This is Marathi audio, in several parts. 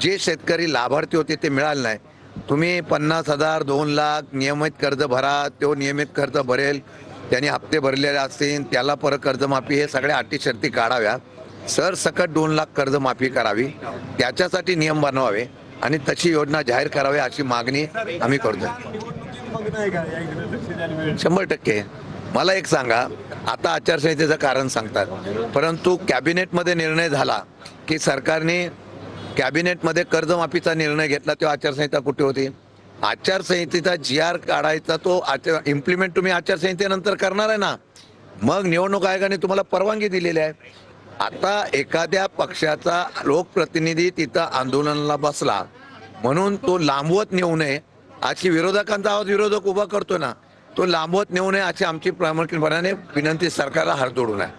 जे शेतकरी लाभार्थी होते ते मिळाले नाही। तुम्ही 50,000 2 लाख नियमित कर्ज भरा, तो नियमित कर्ज भरेल, त्यांनी हप्ते भरलेले असतील त्याला परत कर्जमाफी, हे सगळ्या अटी शर्ती काढाव्या। सरसकट 2 लाख कर्जमाफी करावी, त्याच्यासाठी नियम बनवावे आणि तशी योजना जाहीर करावी अशी मागणी आम्ही करतो। 100%। मला एक सांगा, आता आचारसंहितेचं कारण सांगतात, परंतु कॅबिनेटमध्ये निर्णय झाला की सरकारने कॅबिनेटमध्ये कर्जमाफीचा निर्णय घेतला, तेव्हा आचारसंहिता कुठे होती? आचारसंहितेचा GR काढायचा तो इम्प्लिमेंट तुम्ही आचारसंहितेनंतर करणार आहे ना, मग निवडणूक आयोगाने तुम्हाला परवानगी दिलेली आहे। आता एखाद्या पक्षाचा लोकप्रतिनिधी तिथं आंदोलनाला बसला म्हणून तो लांबवत नेऊ नये अशी विरोधकांचा आवाज विरोधक उभा करतो ना, तो लांबवत नेऊ नये अशी आमची प्रामुख्याने विनंती सरकारला हात जोडून आहे।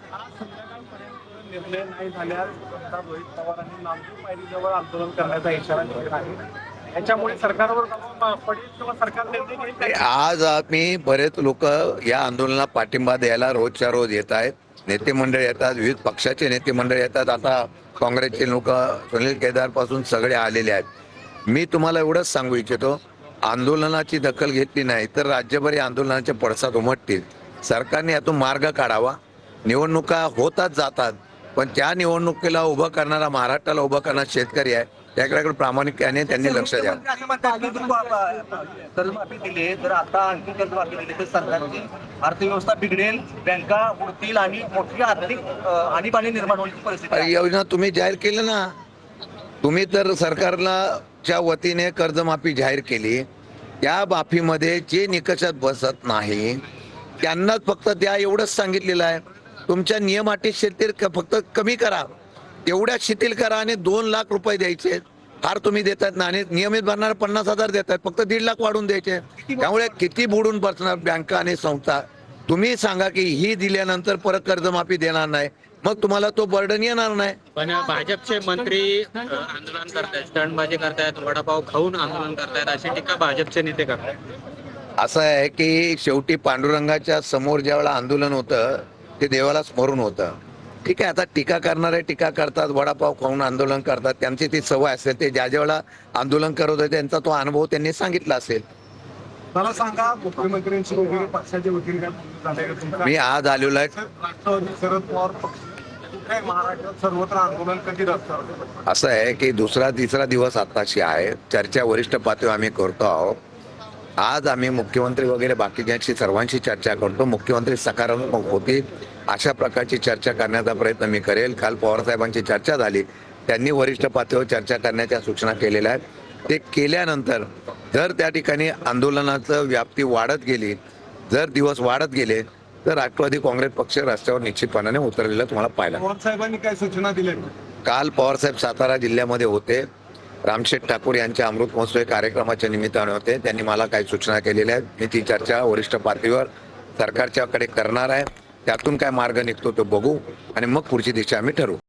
निर्णय नाही झाल्यास रोहित पवारांनी नामदेव पायरीजवळ आंदोलन करण्याचा इशारा दिलेला आहे। याच्यामुळे सरकारवर दबाव पडेल किंवा सरकार निर्णय घेईल। आज आम्ही बरेच लोक या आंदोलनाला पाठिंबा द्यायला रोजच्या रोज येत आहेत, नेते मंडळ येतात, विविध पक्षाचे नेते मंडळ येतात, आता काँग्रेसचे लोक सुनील केदार पासून सगळे आलेले आहेत। मी तुम्हाला एवढंच सांगू इच्छितो, आंदोलनाची दखल घेतली नाही तर राज्यभर आंदोलनाचे पडसाद उमटतील। सरकारने यातून मार्ग काढावा। निवडणुका होतात जातात, पण त्या निवडणुकीला उभं करणारा, महाराष्ट्राला उभं करणारा शेतकरी आहे, त्याकडे प्रामाणिकपणे त्यांनी लक्ष द्यावं। कर्जमाफी दिली तर आता आणखी कर्जमाफी दिली तर सरकारची अर्थव्यवस्था बिघडेल, बँका बुडतील आणि मोठी आर्थिक आणीबाणी निर्माण होण्याची परिस्थिती आहे। योजना तुम्ही जाहीर केली ना, तुम्ही तर सरकारला च्या वतीने कर्जमाफी जाहीर केली, त्या माफीमध्ये जे निकषात बसत नाही त्यांनाच फक्त द्या एवढंच सांगितलेलं आहे। तुमच्या नियम अटी शिथिल फक्त कमी करा, तेवढ्या शिथिल करा आणि 2 लाख रुपये द्यायचे, फार तुम्ही देतात ना, आणि नियमित भरणारे 50,000 देतात, फक्त 1.5 लाख वाढून द्यायचे। त्यामुळे किती बुडून बसणार बँका आणि संस्था? तुम्ही सांगा की ही दिल्यानंतर परत कर्जमाफी देणार नाही, मग तुम्हाला तो बर्डन येणार नाही। पण भाजपचे मंत्री आंदोलन करतायत, स्टंटबाजी करतायत, वडापाव खाऊन आंदोलन करतायत, अशी टीका भाजपचे नेते करतायत। असं आहे की शेवटी पांडुरंगाच्या समोर ज्यावेळेला आंदोलन होतं ते देवाला स्मरून होतं। ठीक आहे, आता टीका करणारे टीका करतात, वडापाव खाऊन आंदोलन करतात, त्यांची ती सवय असेल, ते ज्या ज्यावेळेला आंदोलन करत होते त्यांचा तो अनुभव त्यांनी सांगितला असेल। मला सांगा, मुख्यमंत्र्यांशी वगैरे पक्षाचे वकील काय? मी आज आलेलो आहे। राष्ट्रवादी शरद पवार पक्ष महाराष्ट्रात सर्वत्र आंदोलन कधी रस्त्यावर? असं आहे की दुसरा तिसरा दिवस आताशी आहे, चर्चा वरिष्ठ पातळीवर आम्ही करतो आहोत। आज आम्ही मुख्यमंत्री वगैरे बाकीच्यांशी सर्वांशी चर्चा करतो, मुख्यमंत्री सकारात्मक होतील अशा प्रकारची चर्चा करण्याचा प्रयत्न मी करेल। काल पवार साहेबांची चर्चा झाली, त्यांनी वरिष्ठ पातळीवर चर्चा करण्याच्या सूचना केलेल्या आहेत। ते केल्यानंतर जर त्या ठिकाणी आंदोलनाचं व्याप्ती वाढत गेली, जर दिवस वाढत गेले, तर राष्ट्रवादी काँग्रेस पक्ष रस्त्यावर निश्चितपणाने उतरलेलं तुम्हाला पाहायला। पवार साहेबांनी काय सूचना दिल्या? काल पवार साहेब सातारा जिल्ह्यामध्ये होते, रामशेठ ठाकूर यांच्या अमृत महोत्सवी कार्यक्रमाच्या निमित्ताने होते, त्यांनी मला काही सूचना केलेल्या आहेत। मी ती चर्चा वरिष्ठ पातळीवर सरकारच्याकडे करणार आहे, त्यातून काय मार्ग निघतो तो बघू आणि मग पुढची दिशा आम्ही ठरवू।